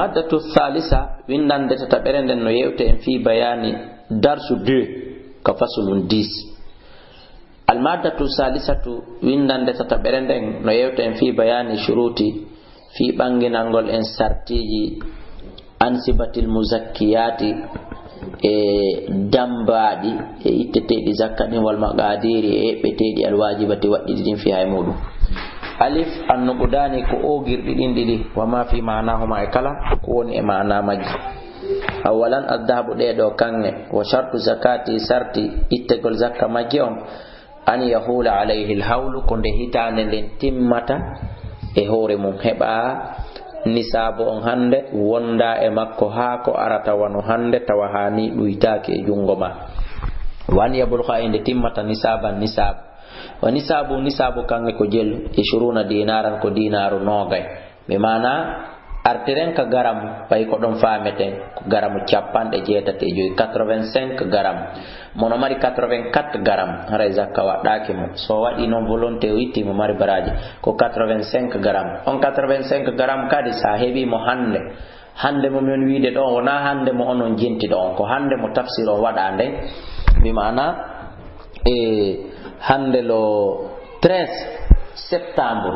maddatu thalitha windande tata berenden no yewte en fi bayani darsu 2 ka fasulun 10 al maddatu salisatu windande tata berenden no yewte en fi bayani shuruti fi banginangol en sartiji ansibatil muzakkiyati e dambadi e ittedi zakkani wal maqadiri e betedi al wajibati waddidin fi hay mudum alif annubudani ko ogirdi din didi wa ma fi ma'nahuma kala ko woni e ma'na maji awalan adhabu de do kanne wa shartu zakati sarti ittegol zakka maji on an yahula alayhi alhawlu konde hitande len timmata e hore mum heba nisabu on hande wonda e makko ha ko arata wano hande tawahani duitaake e jungo ma wan yabul khainde timmata nisaban nisab wa nisabu kange ko jel 20 dinaran ko dinaru nogay be mana artiren ka garam pay ko don fameten ko garamu ciapande jeetate joy 85 garam mono mari 84 garam haray zakka wadaki mo so wadi non volonté witti mo mari baraji ko 85 garam on 85 garam kadi sa hebi mo hande mo men wiide don wona hande mo onon jenti don ko hande mo tafsiro wadande bi mana hande lo 13 septembre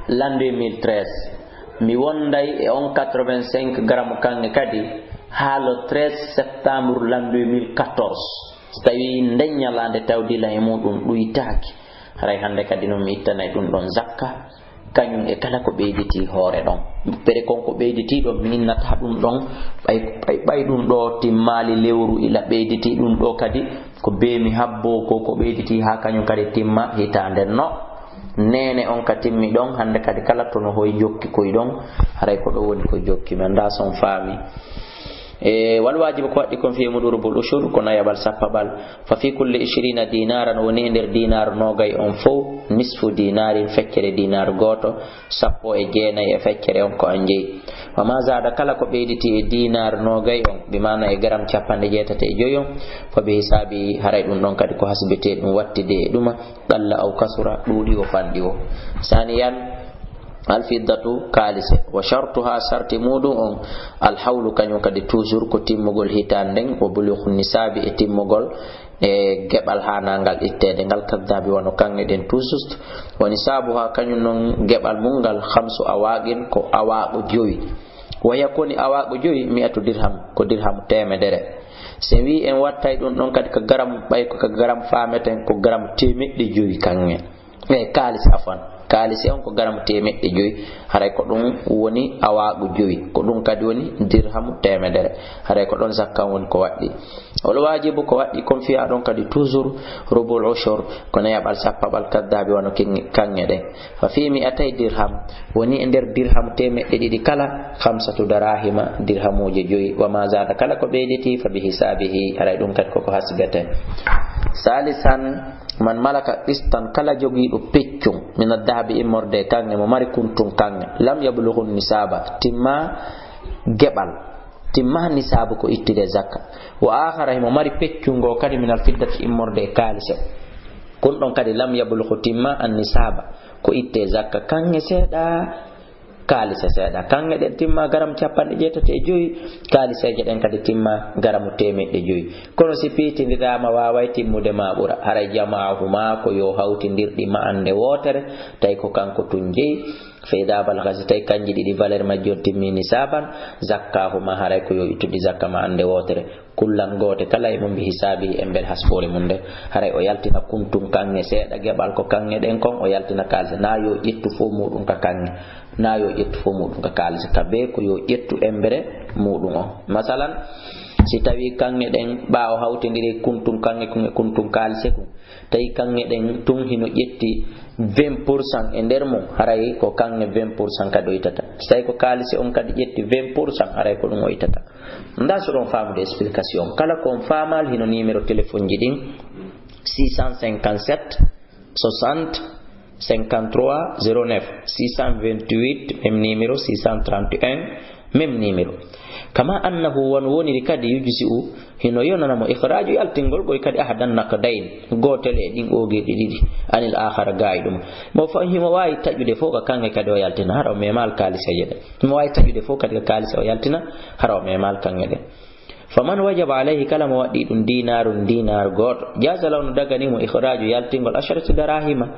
l'an 2013 mi wonday e on 85 gram kange kadi halo 13 septembre l'an 2014 tawi ndenyalande tawdila e mudum duitaaki haray hande kadi no mi ittanay dum don zakka kanyum e kala ko beyditi hore don pere konko beyditi do minnata dum don bay dum do timmali lewru ila beyditi dum do kadi ko be mi habbo ko beyditi ha kanyum kadi timma hitande no nene on ka timmi don hande kadi kala to no hoy jokki koy don haray ko do woni ko jokki men da son fami wal wajib ko waddi kon fi mudurubul ushur kono yabal sapabal fa fi kulli 20 dinaran woni nder dinar nogay on fo nisfu dinarin feccere dinar goto sappo e jeenay e feccere on ko anjey wa ma zada kala ko beyditi e dinar nogay on bi mana e garam ciapande jeetate e joyon fa bi hisabi haray dum don kadi ko hasbete dum wattide duma dalla aw kasura dudi o fandi o saniyan alfiddatu kalise wa shartuha sarti mudu on alhawlu kanyo kadi toujours ko timmugol hitanden o bulugh nisabi e timmugol e gebal hanangal ittede ngal kaddabi wono kange den toujours wa nisabuha kanyo non gebal mungal khamsu awaqin ko awaqu joyi wa yakuni awaqu joyi 100 dirham ko dirham temedere se wi en wattay dum don kadi ka garam bay ko ka garam fameten ko garam temedde joyi kange e kalise afan kalisi on ko garam temedde joyi haray ko dum woni awaagu joyi ko dum kadi woni dirham temedere haray ko don zakka woni ko waddi wal wajibu ko waddi kon fiya don kadi toujours rubul ushur kono yabal sappabal kaddabi wono kange de fa fi mi atay dirham woni ender dirham temedde didi kala 5 darahima dirhamuje joyi wa ma zada kala ko beyditi fa bi hisabihi haray dum kadi ko hasbete salisan man malaka istan kala jogiido peccum min adhabi immorde kange mo mari kuntum kange lam yablughu nisaba timma gebal timma nisabu ko ittide zakka wa akhara mo mari peccungo kadi min alfiddati immorde kalise kun don kadi lam yablughu timma an nisaba ko itte zakka kange seda kalise seda kange den timma garam ciapande jeetate e joyi kalise den kadi timma garam temedde joyi kono si pitindidama waway timmude ma bura haray jamaahuma ko yo hawtindirdi ma ande wotere tay ko kanko tunjeyi fayda bal gasi tay kanji didi valeur majjor timmi nisaban zakkahuma haray ko yo itudi zakka ma ande wotere kullan gote kala e mum bi hisabi e bel hasfore munde haray o yaltina kuntum kange seda gebal ko kange den kon o yaltina kalse na yo ittu fo mudum ka kange na yo ittu fo mudum ka kalse kabe ko yo ittu embere mudum o masalan si tawi kange den baaw hawtindiri kuntum kange kuntum kalse ko tay kange den tum hino yetti 20% e nder mum haray ko kange 20% kadi itata tay ko kalse on kadi yetti 20% haray ko dum o itata nda so don faamude explication kala ko on faamal hino numéro téléphone jidin 657 60 53 09 628 même numéro 631 même numéro kama annahu wan woni kadi yujzi'u hino yonana mo ikhraju yaltingol boy kadi ahadan naqdain gotele din oge didi anil akhar gaidum mo fahimo wayi tajude fo ka kange kadi o yaltina haro me mal kalisa yede mo wayi tajude fo kadi kalisa o yaltina haro me mal kange de faman wajaba alayhi kala mo wadi dum dinar goto jaza lawn dagani mo ikhraju yaltingol asharatu darahima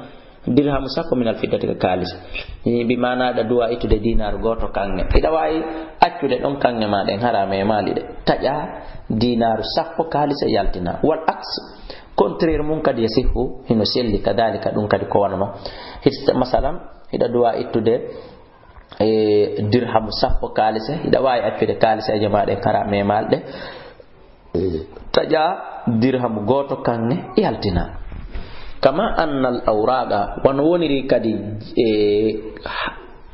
dirham sakko min alfiddati ka kalis bi mana da duwa itude dinar goto kange ida wayi accude don kange ma den harame mali de taja dinar sakko kalis yaltina wal aks contraire mun kadi yasihu hino selli kadalika dum kadi ko wonno hit masalan ida duwa itude dirham sakko kalis ida wayi accude kalis jama den harame malde taja dirham goto kange yaltina kama annal awraga wan woniri kadi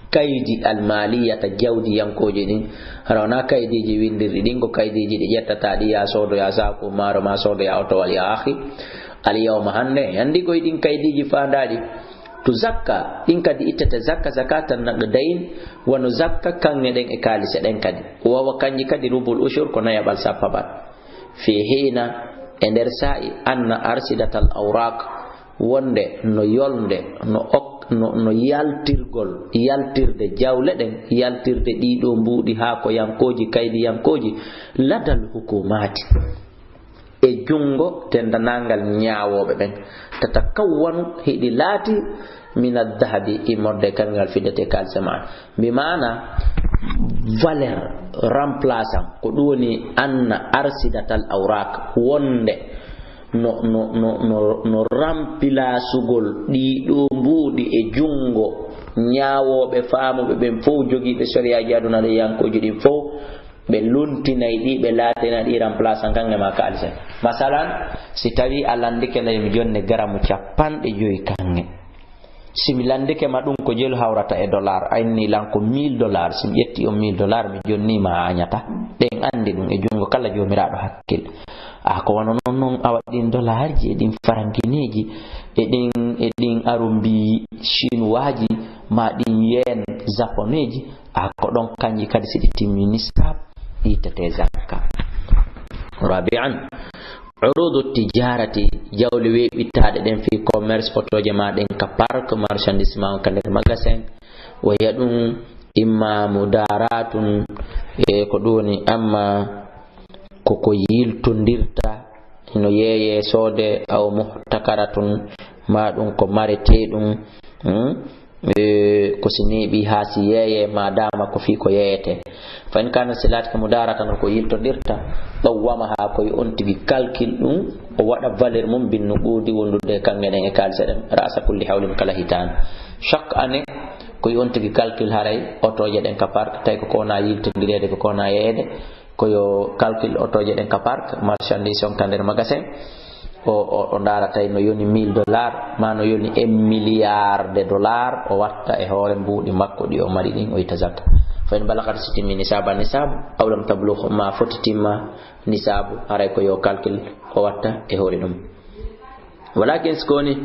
kaydi almaliyata jawdi yankoje ni harona kaydiji windirdi dingo kaydiji di jettata di ya sodo ya sako maro ma sodo ya auto wal ya akhi al yawma hande andi go din kaydiji fandadi to zakka din kadi ittata zakka zakatan naqdain wano zakka kanne den e kalise den kadi wawa kanji kadi rubul ushur ko nayabal sapabat fi hina ender sa'i anna arsidatal awraq wonde no yolde no yaltirde jawle den yaltirde dido mbudi ha ko yankoji kaydi yankoji ladal hukumati e jungo tendanangal nyaawobe ben tatakawwanu hidi lati min adh-dhahabi imorde kangal fidete kalsama bi maana valeur remplaçant ko doni anna arsidatal awraq wonde no rampila sugol di do mbudi e jungo nyaawobe faamobe ben fo jogibe sharia aduna de yankoji din fo be luntinay di be laatena di remplaçant kange ma kalse masalan si tawi alandike lay mi jonne garamu capande joyi kange similandike ma dum ko jelu hawrata e dollar ayni lanko $1000 sim yetti o $1000 mi jonni ma anyata den andi dum e jungo kala jomiraado hakkil ko wono non awadin dollar ji din farankineji edin arumbi chinois ma din yen japoneji ko don kanji kadi sidi timini sab itete zakka rabi'an urudu tijarati jawli we bitade den fi commerce otoje ma den ka park marchandise ma kan der magasin wa yadum imma mudaratun ko doni amma koko yiltondirta no yeye sode aw muhtakaratun ma dum ko marete dum ko sinibi hasi yeye madama ko fi ko yeyete fa in kana silat ka mudaratan ko yiltondirta dawama ha ko ontigi calcul dum o wada valeur mum bin nugudi wondude kangene e kalse dem rasa kulli hawlin kala hitan chaque année ko ontigi calcul haray otoje den ka park tay ko na yiltondirede ko na yeyede ko yo calcul otoje den ka park marchandise on tander magasin o ndara tay no yoni $1000 ma no yoni $1 milliard o watta e hoore mbudi makko di o mari din o itazaka fa in balagat sitimi nisab aw lam tablugh ma fotitima nisab aray ko yo calcul o watta e hoore dum walakin skoni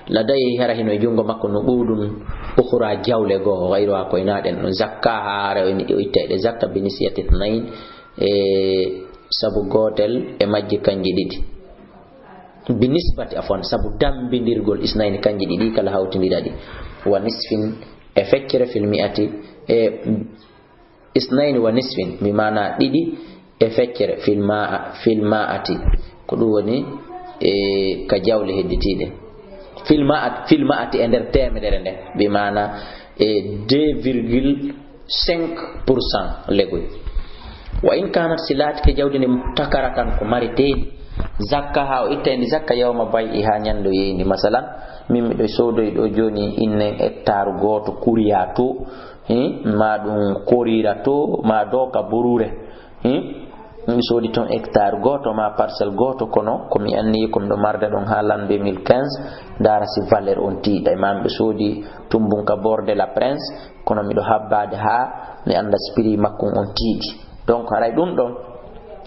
laday hara hino jungo makko no budum ukhra jawle go gayro ko inaden no zakka hare o itede zakka binisiyati 2 sabu gotel e majji kanji didi binisbati afwan sabu dambindirgol isnaini kanji didi kala hawtindidadi wa nisfin e feccere fil mi'ati isnaini wa nisfin mi mana didi e feccere fil ma'ati ko dum woni ka jawle hedditide fil ma'ati e der temedere nde bi mana 2,5% legoy wa in kanat silat ke jawdi ni takaratan ko marite zakka ha o ittende zakka yawma bay'i ha nyando yeyni masalan min do sodo do joni inne hectare goto kuriya to ma dum korira to ma doka burure mi sodi ton hectare goto ma parcelle goto kono ko mi anni ko do marde don ha l'an 2015 dara si valeur on ti day mambe sodi tumbun ka borde la prince kono mi do habbade ha mi anda spiri makko on tiidi donc haray dum don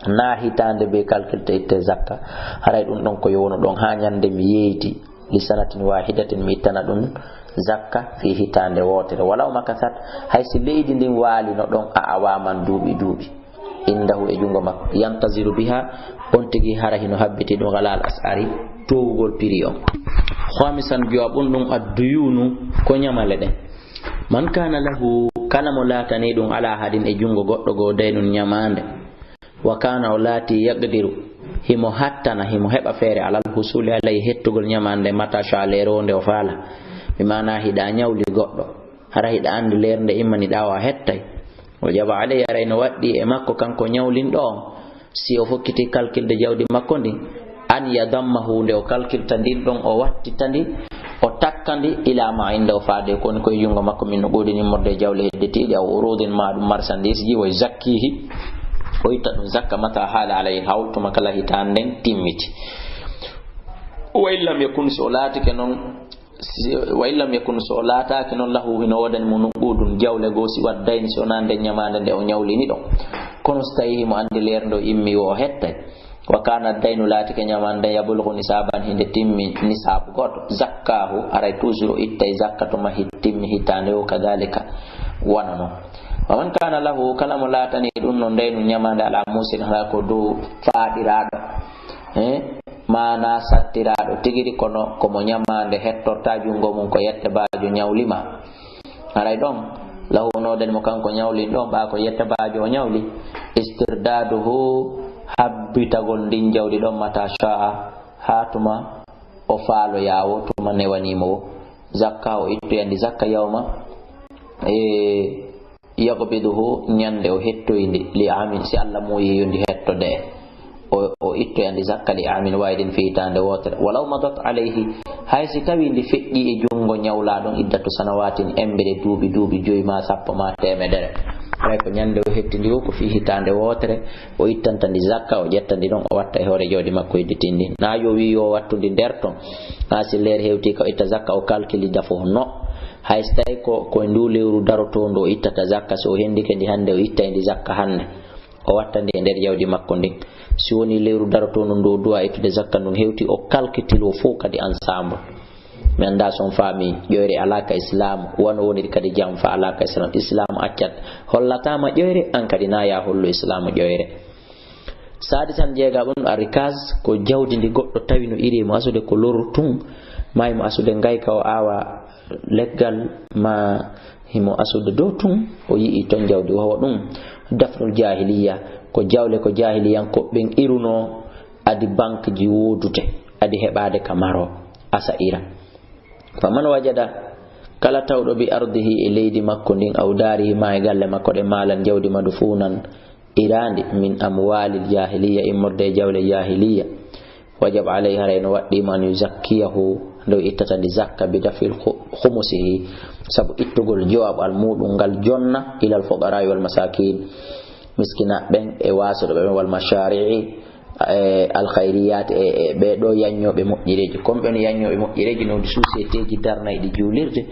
na hitande be calcul te zakka haray dum don ko yono don ha nyande mi yeyti li sanatin wahidatin mi tana dum zakka fi hitande wotere wala makasat hay si leydi ndin wali no don a awaman duubi indahu e jungo makko yantaziru biha on tigi hara hino habbiti do galal asari towugol piri on khamisan jawabun dum adduyunu ko nyamale den man kana lahu kalamo latani dum ala hadin e jungo goddo go daynun nyamande wa kana lati yaqdiru himo hattana himo heba fere alal husuli alay hettugol nyamande mata shalero nde o fala bi mana hida nyawli goddo hara hida andi lernde immani dawa hettay o jaba alay arayno waddi e makko kanko nyawlin do si o fokkiti kalkilde jawdi makko ndi an yadammahu nde o kalkilta ndin don o wattitandi o takkandi ila ma inda o faade kon ko yungo makko min no godini morde jawle heddetiidi aw urudin ma dum marchandise ji o zakkihi o itta dum zakka mata hala alay hawtu makala hitanden timmiti wa illam yakun solatake non wa illam yakun solatake non lahu hino wadani mo nugudun jawle gosi waddayni so nande nyamande de o nyawlini do kono stayi mo andi lerndo immi o hetta wa kana daynu latike nyamande yabulgu nisaban hinde timmi nisab goto zakkahu aray toujours ittay zakatu ma hittimmi hitande o kadalika wanano wa man kana lahu kalamu latani dun non daynu nyamande ala musin hala ko do faadirado mana sattirado tigiri kono ko mo nyamande hettorta jungo mum ko yette baajo nyawlima aray don lahu no den mo kanko nyawli don ba ko yette baajo nyawli istirdaduhu habbitagol din jawdi don mata shaa hatuma o faalo yawo to manne wanimo zakka o itto yandi zakka yawma yaqbiduhu nyande o hettoyndi li amin si Allah mo yeyondi hettode o itto yandi zakka li amin waydin fi tande wotere walaw madat alayhi hay si tawi ndi feddi e jungo nyawla don iddatu sanawatin embere duubi joyi ma sappo ma temedere ay ko nyande o hettindi ko fi hitande wotere o ittantandi zakka o jettandi don o watta e hore jawdi makko idditindi na yo wi yo wattundi derton na si leer hewti ko itta zakka o calculi dafo no hay stay ko ndu lewru daroto ndo ittata zakka so hendike ndi hande o itta ndi zakka hande o wattandi e der jawdi makko ndi si woni lewru daroto ndo duwa ittude zakka ndun hewti o calcule o fo kadi ensemble mi anda son fami ƴoyre alaka islam wano woni kadi jam fa alaka islam accat hollatama ƴoyre an kadi na ya hollo islam ƴoyre sadi tan jeega bon arikaz ko jawdi ndi goddo tawi no iri mo asude ko loru tun may mo asude ngayka o awa leggal ma himo asude do tun o yi ton jawdi o dum dafnul jahiliya ko jawle ko jahiliyan ko ben iruno adi banque ji wodute adi hebade kamaro asaira faman wajada kala tawdo bi ardihi ilaydi makko din aw darihi ma galle makko de malan jawdi madfunan irandi min amwalil jahiliya imurde jawle jahiliya wajib alayha rayno waddi man yuzakkiyahu do ittata di zakka bi dafil khumusihi sabu ittugol jawab al mudum gal jonna ila al fuqara wal masakin miskina ben e wasodo be wal mashari'i al khairiyat be do yanyobe moƴƴireji kombe no yanyobe moƴƴireji no société ji darnaydi julirde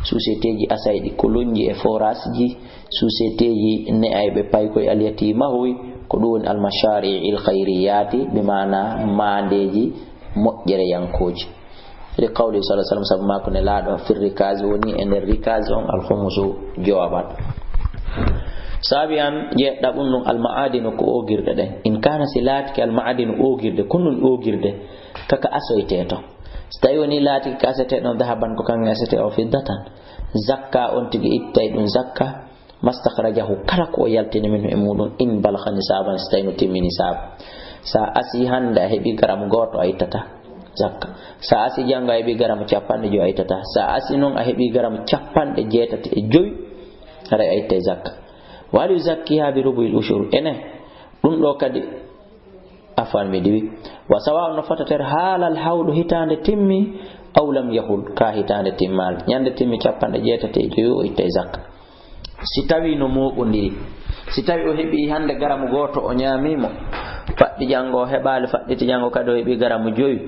société ji asaydi kolonji e forage ji société ji ne ay be pay koy aliyati mahwi ko don al mashari' al khairiyat bi maana mandeji moƴƴere yankoji li qawli sallallahu alaihi wasallam sabma ko ne laado firrikaz woni en rikaz on al khumusu jawabat sabian je dabun al maadin ko ogirde den in kana silati al maadin ogirde kunnun ogirde kaka asoyteto stayoni lati kasete no dahaban ko kan asete o fiddatan zakka on tigi ittay dun zakka mastakhrajahu kala ko yaltini min e mudun in balagha nisaban stayno timini sab sa asi handa hebi garam goto aytata zakka sa asi janga hebi garam capande jo aytata sa asi non a hebi garam capande jetati e joy ara aytay zakka wali zakkiha bi rubu'il ushur ene dum do kadi afan mi diwi wa sawa no fatater halal hawdu hitande timmi aw lam yahul ka hitande timmal nyande timmi capande jetate joyo itte zakka si tawi no moɓondiri si tawi o hebi hande garamu goto o nyamimo faddi jango hebali fadditi jango kadi o hebi garamu joyi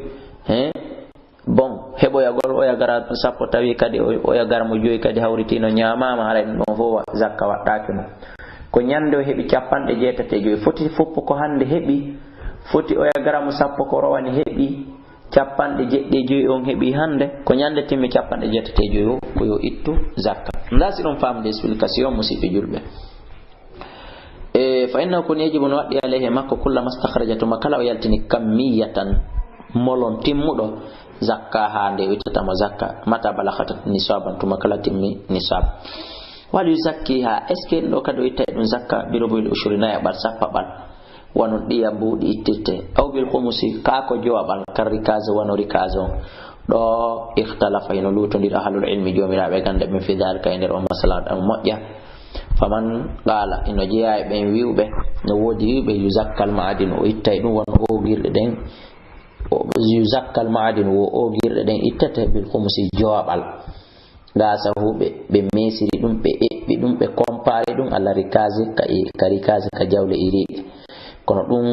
bon hebo ya gol o ya gara sappo tawi kadi o ya garamu joyi kadi hawritino nyamama haray no fo zakka waddaki no ko nyande o hebi capande jetate joyi foti foppo ko hande hebi foti o ya garamu sappo ko rowani hebi capanɗe jeɗɗe on heɓi hande ko nyande timmi capanɗe jettete joyi ko yo ittu zakka ndasi ɗon famde explication musidɓe julɓe fa innahu kun yajibu no waɗɗi alayhi makko kullama stakhrajatuma kala o yaltini kammiyatan molon timmuɗo zakka ha nde wittatama zakka mata balaghata nisaban tuma kala timmi nisab wal yuzakkiha est ce que ɗo kadi o ittay ɗum zakka biroboyl ushrina ya ɓal sappa ɓal wonon ɗiya mbuɗi ittirte aw bil khumusi kako jowaɓal kar rikase wono rikase on ɗo ikhtalafa ino lutodira ahlul ilmi jomiraɓe gande ɓen fi dalika e nder o masala ɗam moƴƴa faman qala ino jeeya e ɓen wiwɓe no woodi wiwɓe yuzakkal ma'adin o ittay ɗum won ogirɗe ɗen yuzakkal ma'adin wo ogirɗe ɗen ittete bil khumusi jowaɓal gasa huɓe ɓe mesiri ɗum ɓe eɓɓi ɗum ɓe compare ɗum alla rikase ka rikase ka jawle iriɗe kono ɗum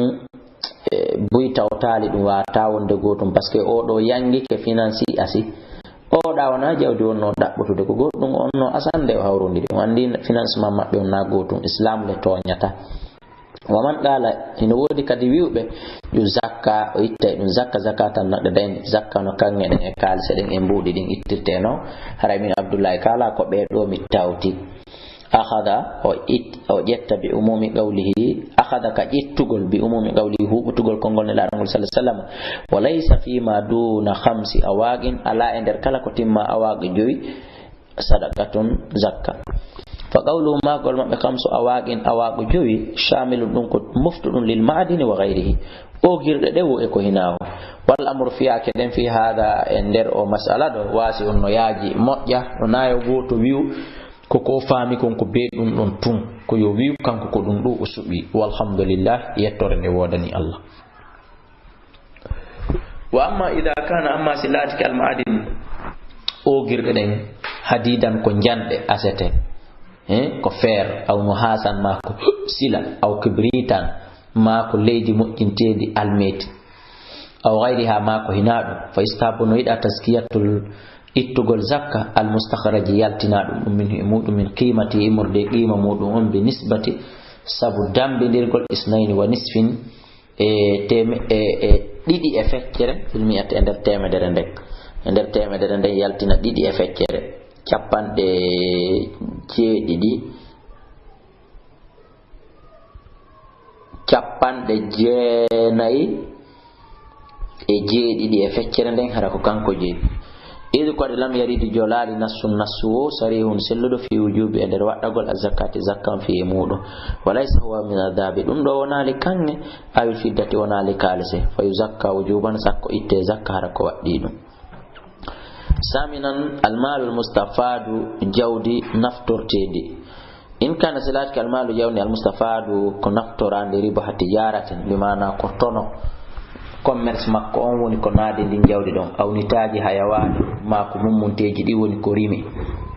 buy tawtali ɗum wata wonde gotum par ce que oɗo yangike finance asi oɗa wona jawdi wonno ɗaɓɓutude ko goɗɗum onno asande o hawrodiri o andi financement maɓɓe on na gotum islam le toñata waman qala ino wodi kadi wiwɓe yo zakka o ittay ɗum zakka zakatan naɗɗe dayn zakka no kange ɗen e kalise ɗen e mbuɗi ɗin ittirte no haray min Abdoullaye Kalla ko ɓeɗo mi tawti akhada o ƴetta bi umumi qawlihi akhada ka ƴettugol bi umumi qawlihi huɓutugol kongol ne laɗangol sallallahu alaihi wasallam wa laysa fima duna 5 awaqin ala e nder kala ko timma awaqi joyi sadaqatun zakka fa qawluhu ma qol mabbe 5 awaqin awaqu joyi shamilun ɗum ko muftuɗum lil ma'dini wa ghayrihi o girɗe ɗe wo e ko hinawo wal amru fiyake ɗen fi hada e nder o masala ɗo wasi on no yaaji moƴƴa no nayo goto wiw koko faami kon ko be ɗum ɗon tun ko yo wiw kanko ko ɗum ɗo o suɓi walhamdulillah yettore nde wodani Allah wa amma ida kana amma silatiki al ma'adin o girɗe ɗen hadidan ko janɗe asete ko fer aw muhasan ma ko sila aw kibritan ma ko leydi moƴƴintedi almeti aw ghayriha ma ko hinaɗum fa istabu no yiɗa taskiyatul ittugol zakka al mustakhraji yaltina ɗum min muɗum min qimati imurde qima muɗum on bi nisbati sabu dambidirgol isnaini wa nisfin ɗiɗi e feccere fil mi'ati e nder temedere nden e nder temedere nden yaltina ɗiɗi e feccere capanɗe jeeɗiɗi capanɗe jeenayi e jeeɗiɗi e feccere nden hara ko kanko jeeɗi idu ko lam yaridi jolali nassu wo sarihun selludo fi wujubi e nder waɗɗagol azakati zakkan fi muɗum walaysa huwa min adabi ɗum ɗo wonali kange awil fiddati wonali kalise fa yuzakka wujuban sakko itte zakka hara ko waɗɗi ɗum saminan almalu almustafadu jawdi naftortedi in kana silatka almalu jawdi almustafadu ko naftorande riba tijaratin bimana ko tono commerce makko on woni ko naade ndin jawdi ɗon awnitaji hayawani ma ko mummunteji ɗi woni ko rimi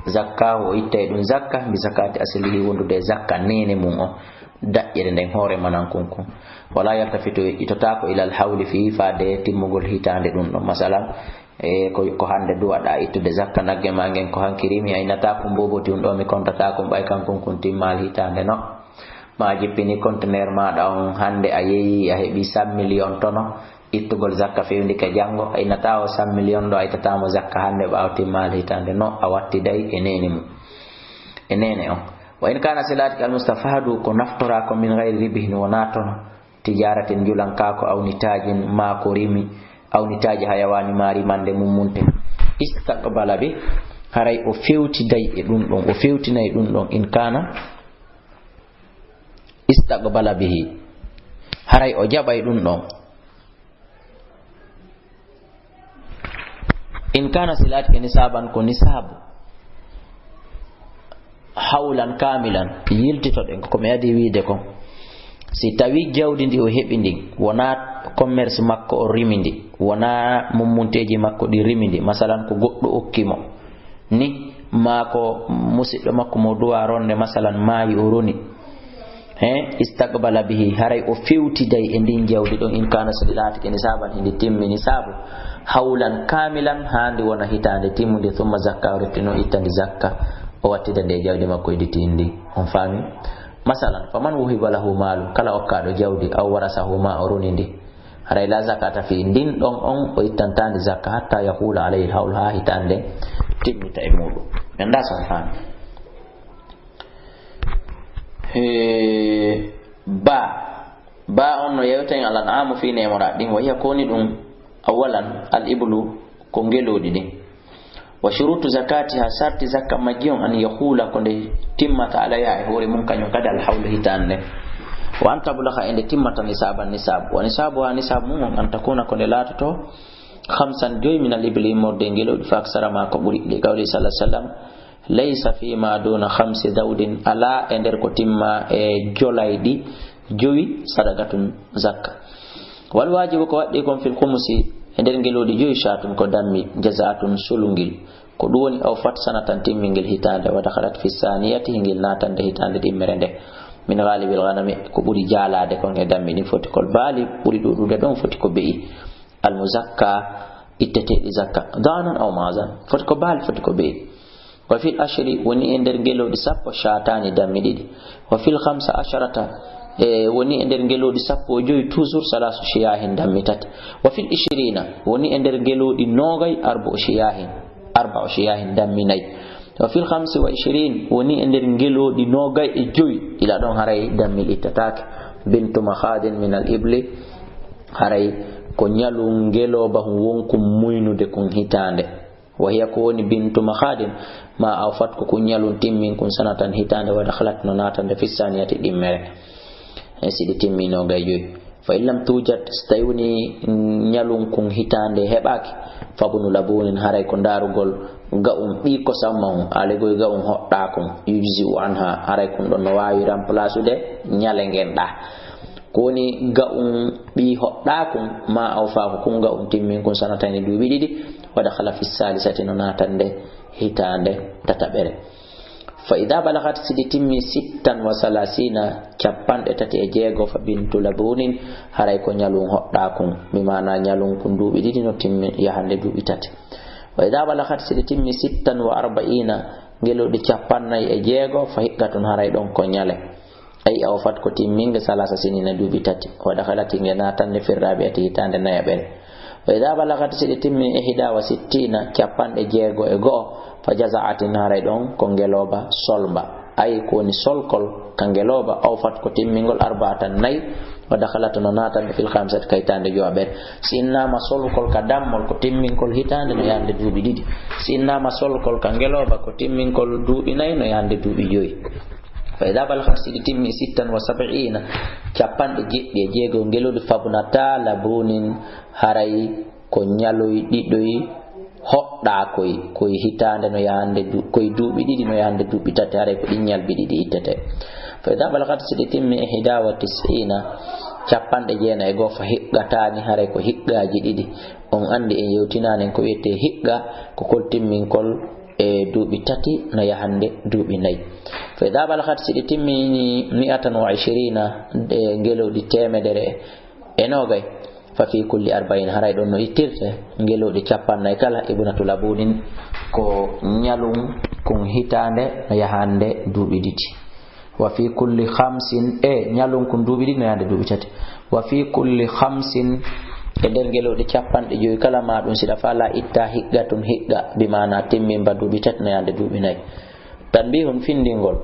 zakka o ittay ɗum zakka bi zakati aslihi wondude zakka nene mum o daƴƴere nden hoore manan kunkun wala yaltafitu itotako ilal hawli fi faade timmugol hitande ɗum ɗon masalan ko hande duwaɗa ittude zakka nagge ma ngen ko hanki rimi aynata ko mboboti ɗum ɗo mi kontata ko ɓay kankun kun timmal hitande no ma jippini conteneur maɗa on hande a yeeyi a heeɓi 100 million tono ittugol zakka fewndi ka jango aynata o 100 million ɗo aytatamo zakka hande ɓaw timmal hitande no a wattiday e nene mum e nene on wa in kana silati al mustafadu ko naftora ko min ghayri ribihin wona tono tijaratin julankako awnitajin ma ko rimi awnitaji hayawani mari mande mummunte istaqbala bi haray o fewtiday e ɗum ɗon o fewtinay ɗum ɗon in kana istaqbala bihi haray o jaɓay ɗum ɗon in kana silati nisaban ko nisabu hawlan kamilan yiltitoɗen ko mi adi wiide ko si tawi jawdi ndi o heɓi ndin wona commerce makko o rimi ndi wona mummunteji makko ɗi rimi ndi masalan ko goɗɗo okkimo ni ma ko musidɗo makko mo duwa ronde masalan maayi o roni istaqbala bihi haray o fewtiday e ndin jawdi ɗon in kana silati nisaban hindi timmi nisabu hawlan kamilan handi wona hitande timmude thumma zakka o rettino ittandi zakka o wattida nde jawdi makko e ditindi on faami masalan faman wuhiba lahu malu kala okkaɗo jawdi aw warasahu ma o roni ndi haray la zakata fi din don on o ittantande zakka hatta yahula alayhi hawl ha hitande timmita e muɗum anda son han ba on no yewten alan amu fi nemora din wa yakoni dum awalan al iblu ko ngelodi din wa shurutu zakatiha sarti zakka magion an yahula konde timmata alayha e hore mun kanyon kada al hawl hitande wa anta bulagha inde timmata nisaban nisab wa nisabu ha nisab mun an takuna konde latato khamsan joy min al ibli morde ngelodi fa aksara ma ko buri de gawli sallallahu alaihi wasallam laysa fi ma duna khamsi dawdin ala ender ko timma e jolaydi joyi sadaqatun zakka wal wajibu ko waddi kon fil khumsi ender ngelodi joyi shatum ko dammi jazaatun sulungil ko duwoni aw fat sanatan timmingel hitande wa dakhalat fi saniyati ngil natande hitande dimmerende min ghalibil ghanami ko buri jalade kon e dammi ni foti kol bali buri dudude don foti ko be'i al muzakka ittete zakka danan aw mazan foti ko bali foti ko be'i wa fil ashri woni ender ngelodi sappo shatani dammi didi wa fil khamsa asharata woni ender ngelodi sappo joyi toujours salasu shiyahin dammi tati wa fil 20 woni ender ngelodi nogay arbu shiyahin dammi nay wa fil 25 woni ender ngelodi nogay e joyi ila don haray dammi ittatak bintu makhadin min al ibli haray ko nyalu ngeloba wonko muynude kon hitande wa hiya ko woni bintu makhadin ma awfat ko kunyalun timmin kun sanatan hitande wa dakhalat no natande fi saniyati dimmere sidi timmino gayjoy fa illam tujat stayuni nyalun kun hitande hebaki fabunu labunin haray ko darugol gaum bi ko samma ale goy gaum hodda kun yujzi anha haray kun don no wawi remplace de nyale ngenda koni gaum bi hodda kun ma awfa ko kun gaum timmin kun sanatan dubi didi wa dakhala fi salisati no natande hitande tatabere fa idha balaghat siditimmi 36 cappan etati e jeego fa bintu labunin haray ko nyalun hodda kun mi mana nyalun kun dubi didi no timmi yahande dubi tati wa idha balaghat siditimmi 46 ngelodi cappan nay e jeego fa hikatun haray don ko nyale ay awfat ko timminga salasa sinina dubi tati wa dakhalati ngena tan ne firrabiati hitande nayaben wa idha balaghat siditimmi 61 cappan e jeego e go fa jaza'atin haray don ko ngeloba solba ay ko ni solkol kangeloba awfat ko timmingol arba'atan nay wa dakhalat nonatan fil khamsat kaytande joaber sinna ma solkol ka dammol ko timmingol hitande no yande duubi didi sinna ma solkol kangeloba ko timmingol duubi nay no yande duubi joyi fa idha balaghat timmi 76 capande jiddi jeego ngelodi fabunata labunin haray ko nyaloy didoy hodda koy hitande no yande koy duubi didi no yande duubi tati haray ko dinyal bididi ittete fa idha balaghat timmi 91 capande jeena e go fa higgatani haray ko higgaji didi on andi en yewtinanen ko wiete higga ko kol timmin kol e duubi tati no yahande duubi nay fa idha balaghat timmi 120 de ngelodi temedere enogay fa fi kulli 40 haray don no ittirte ngelodi capannay kala ibnatu labunin ko nyalum kun hitande no yahande duubi didi wa fi kulli 50 nyalum kun duubi didi no yahande duubi tati wa fi kulli 50 e der ngelodi cappande joyi kala ma dum sida fala itta higgatun higga bi mana timmimba duubi tati no yahande duubi nay tanbihun findingol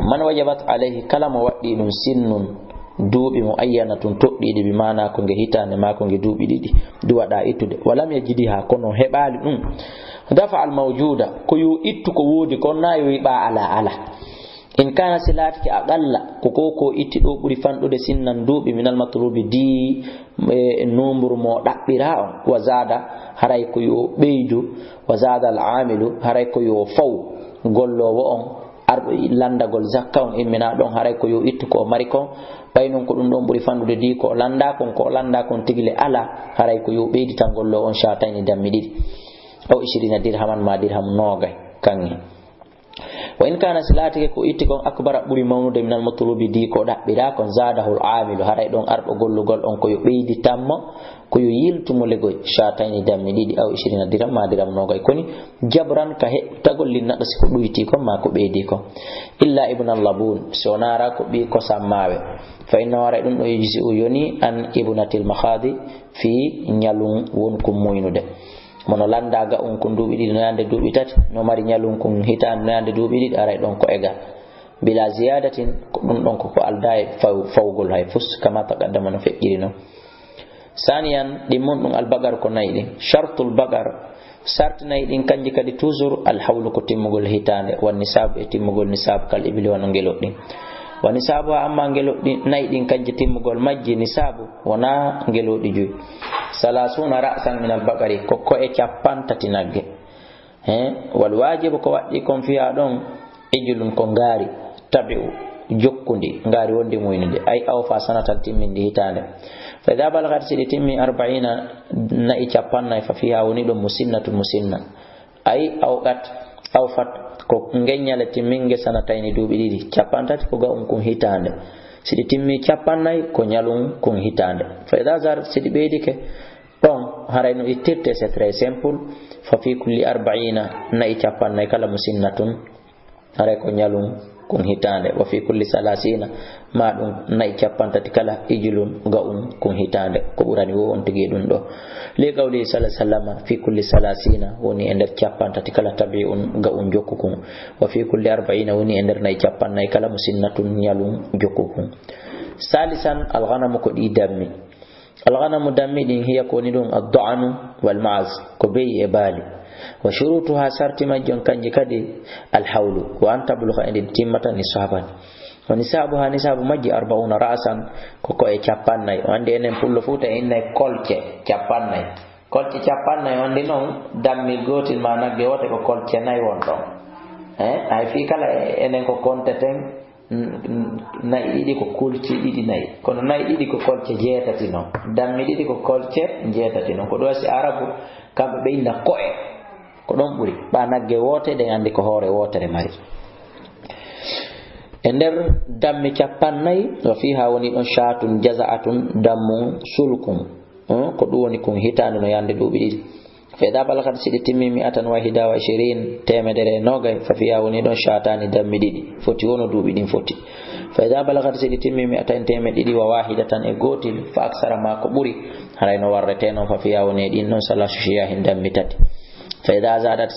man wajabat alayhi kala mo waddi dum sinnun duubi muayyanatun toddidi bi mana ko nge hitande ma ko nge duubi didi duwada itude walam yajidiha kono hebali dum dafa al mawjuda ko yu ittu ko wodi ko nayo ba ala in kana silati aqalla ko itti do buri fandude sinnan duubi minal matlubi di nombre mo dabbira on wazada haray ko yo beydu wazada al amilu haray ko yo faw gollowo on arbo landagol zakka on immina don haray ko yo ittu ko mari kon baynon ko dum don buri fandude di ko landa kon tigile ala haray ko yo beydi tan gollo on shatani dammi didi aw 20 dirhaman ma dirham nogay kangi wa in kana silati ko itti kon akbara buri mawnude min al matlubi di ko dabbira kon zadahu al amil haray don ardo gollugol on ko yo beedi tammo ko yo yiltumo legoy shatani dammi didi aw 20 dirham ma dirham nogay koni jabran ka he tagol linna do ko duyti ko ma ko beedi ko illa ibn al-labun sonara ko bi ko sammawe fa inna wara dum do yiji o yoni an ibnatil makhadi fi nyalum won ko moynude mono landaga on ko duubi didi no yande duubi tati no mari nyalum ko hitan no yande duubi didi aray don ko ega bila ziyadatin ko dum don ko alday fawgol hay fus kama taqaddama no fekkirino ثانيا ديمون البقر كنايدي شرط البقر شرط نايدين كانجي كدي توزور الحول كتيمغول هيتان والنساب تيمغول نساب كالابل ونغيلودي ونساب اما غيلودي نايدين كانجي تيمغول ماجي نساب ونا غيلودي جوي 30 راسا من البقر كوكو e ciapan tati nagge والواجب ko waddi kon fiya don ejulun ko ngari tabi'u jokkundi ngari wondi moynide ay aw fa sanatan timmindi hitande فإذا بلغت سنتين 40 نأي جابان ففيها ونيد مسنة مسنة أي أوقات أوفت كونغنيا لتمينغ سنتين دوبي دي جابان تات كوغا أنكم هيتاند سنتين جابان ناي كونيالون كون هيتاند فإذا زار سنتبيدك بون هراينو إتيرت c'est très simple ففي كل 40 نأي جابان ناي كلا مسنة هراي كونيالون kun hitande wa fi kulli 30 ma dum nay ciapantati kala ijulun gaum kun hitande ko burani wo on tigi dum do le gawli sallallahu alaihi wasallam fi kulli 30 woni ender ciapantati kala tabi'un gaum jokkukun wa fi kulli 40 woni ender nay ciapannay kala musinnatun nyalum jokkukun salisan al-ghanam ko di dammi al-ghanam dammi din hiya ko ni dum ad-da'anu wal ma'az ko bey e bali وشروطها شرط ما جون كانجي كدي الحول وان تبلغ عند تيمه نصابا ونصابها نصاب مجي 40 راسا كوكو e ciapannay wande enen pullo futa inne kolce ciapannay kolce ciapannay wande non dammi gotil managge wote ko kolce nay won don ay fi kala enen ko konteten nay didi ko kulci didi nay kono nay didi ko kolce jeetati non dammi didi ko kolce jeetati non ko do si arabu kambe be inna koe ko don buri ba nagge wote de andi ko hore wotere mari ender dammi ciapannay wa fiha woni don shatun jaza'atun dammun sulkum ko du woni kun hitande no yande dubi didi fa da balagat sidi timmi 121 temedere nogay fa fiha woni don shatani dammi didi foti wono dubi din foti fa da balagat sidi timmi 200 temedidi wa wahidatan e gotil fa aksara ma ko buri harayno warrete non fa fiha woni din non salashu shiya hin dammi tati فإذا زادت